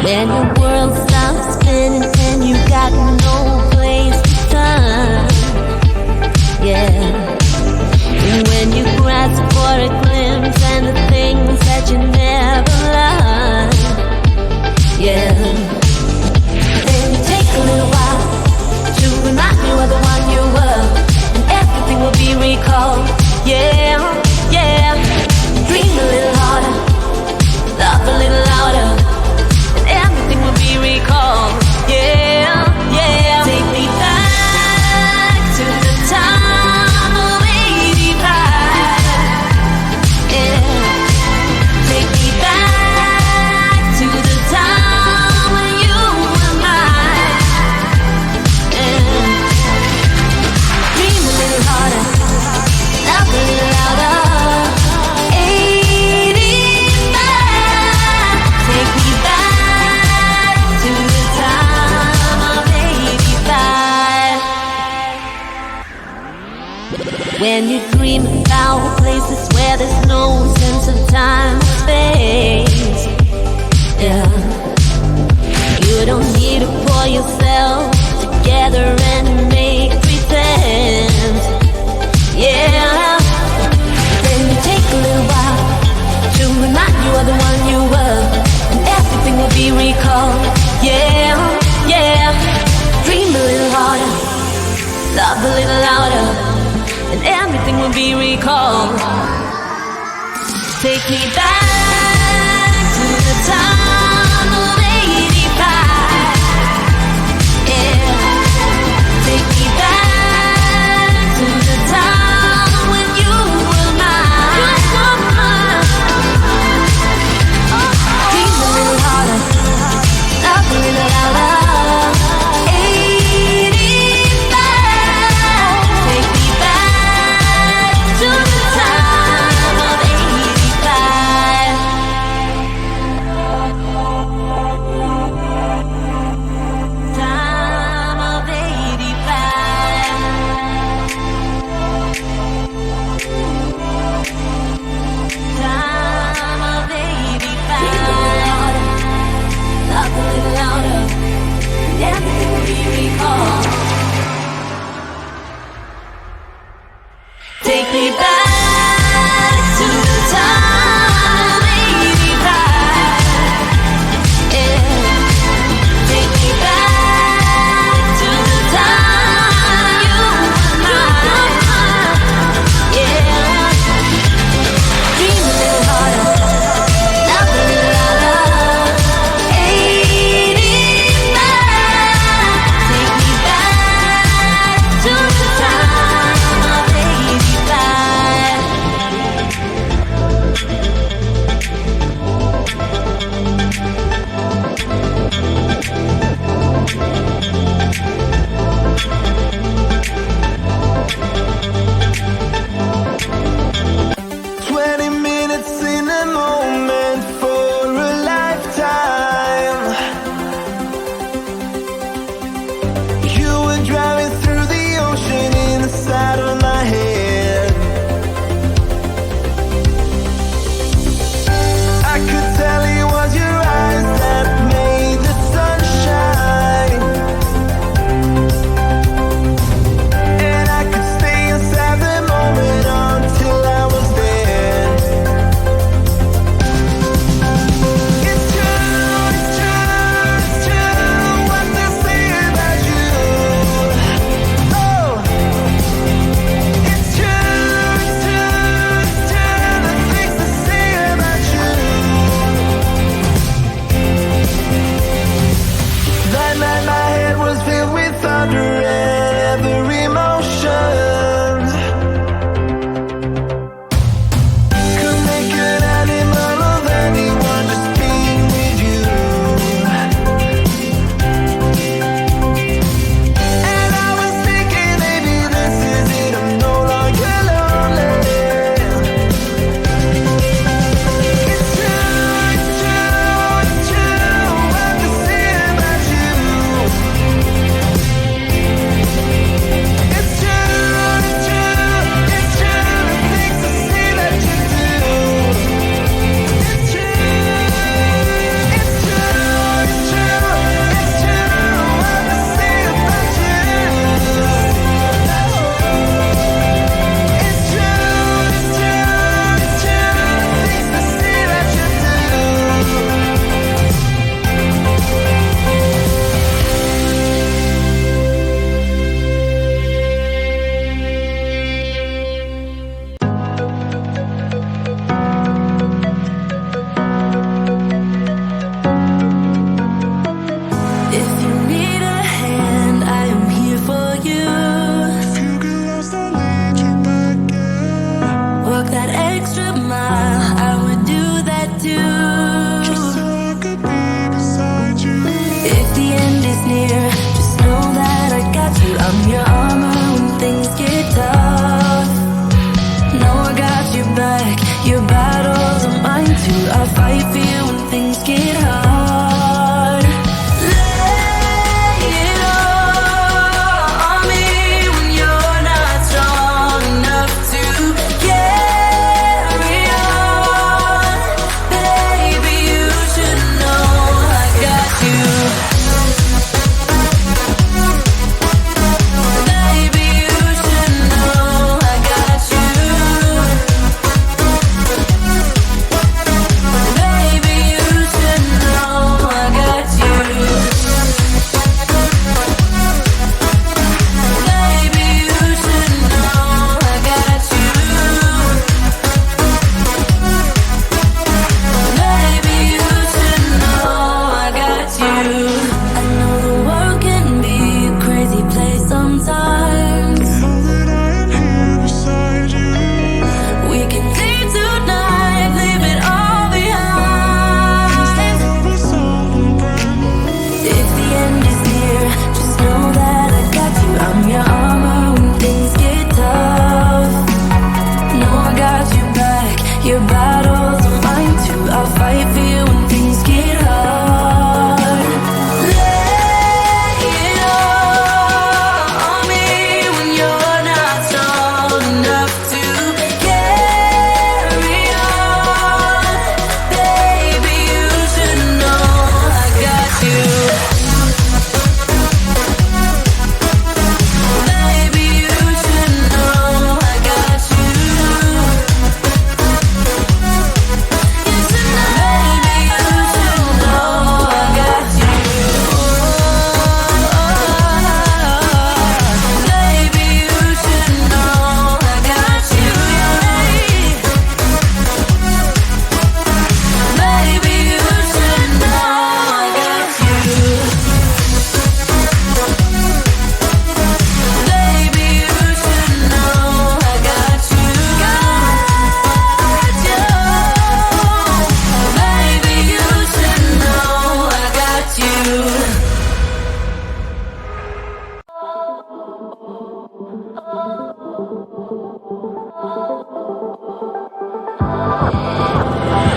When your world stops spinning and you got no place to turn, yeah. And when you grasp for a glimpse and the things that you never learned, yeah. Then you take a little while to remind you of the one you were, and everything will be recalled, yeah, yeah. Dream a little harder, love a little louder, and everything will be recalled, yeah, yeah. Take me back to the time of 85, yeah. Take me back to the time when you were mine, yeah. Dream a little harder, love a little louder. 85, take me back to the time of 85. When you dream about places where there's no sense of time or space, yeah. You don't need to pull yourself together and make pretend, yeah. Then you take a little while to remind you of the one you were, and everything will be recalled, yeah, yeah. Dream a little harder, love a little louder, and everything will be recalled. Take me back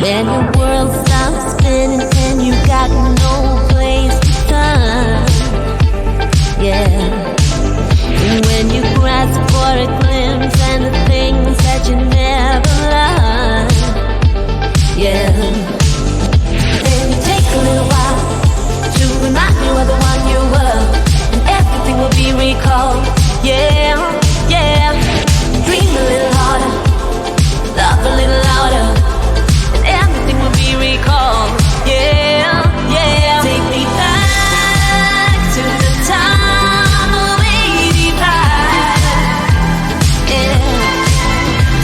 When your world stops spinning and you got no place to turn, yeah. And when you grasp for a glimpse and the things that you never learned, yeah. Then you take a little while to remind you of the one you were, and everything will be recalled, yeah, yeah. Dream a little harder, love a little louder, and everything will be recalled, yeah, yeah. Take me back to the time of 85, yeah.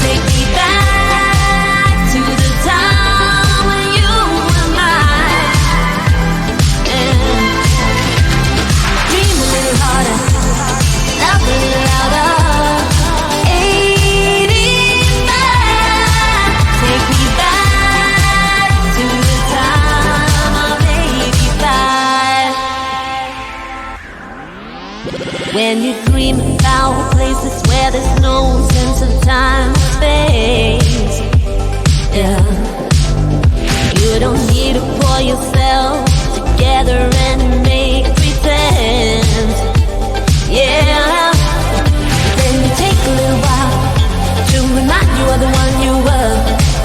Take me back to the time when you were mine, yeah. Dream a little harder, love a little louder. 85, take me back to the time of 85. When you dream about places where there's no sense of time or space, yeah. You don't need to pull yourself together and make pretend, yeah. Then you take a little while to remind you of the one you were,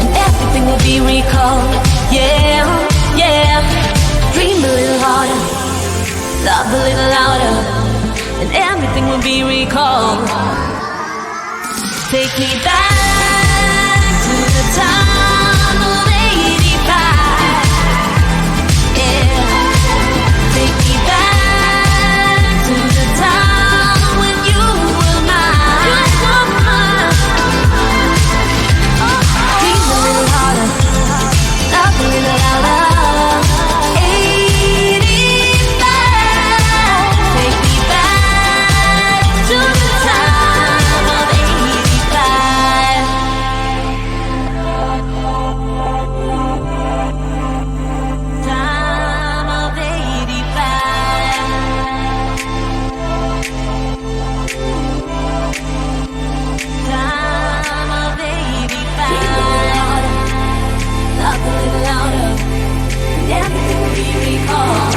and everything will be recalled, yeah, yeah. Dream a little harder, love a little louder, and everything will be recalled. Take me back to the time of 85, yeah. Take me back to the time when you were mine. Dream a little harder, love a little louder. 85, take me back to the time of 85. Time of 85. Time of 85. Love a little louder, and everything will be recalled.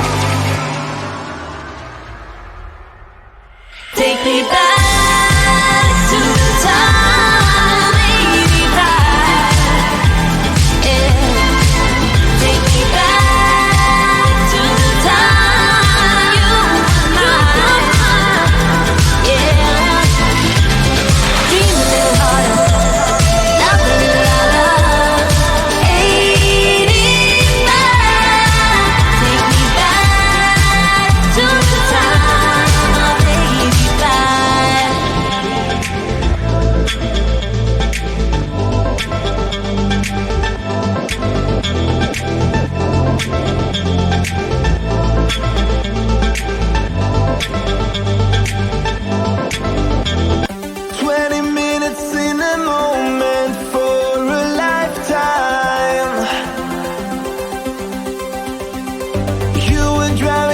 Take me back to the time of 85, yeah. Take me back to the time you were mine, yeah. Dream a little harder, love a little louder. 85, take me back to the time of 85. Minutes in a moment for a lifetime. You were driving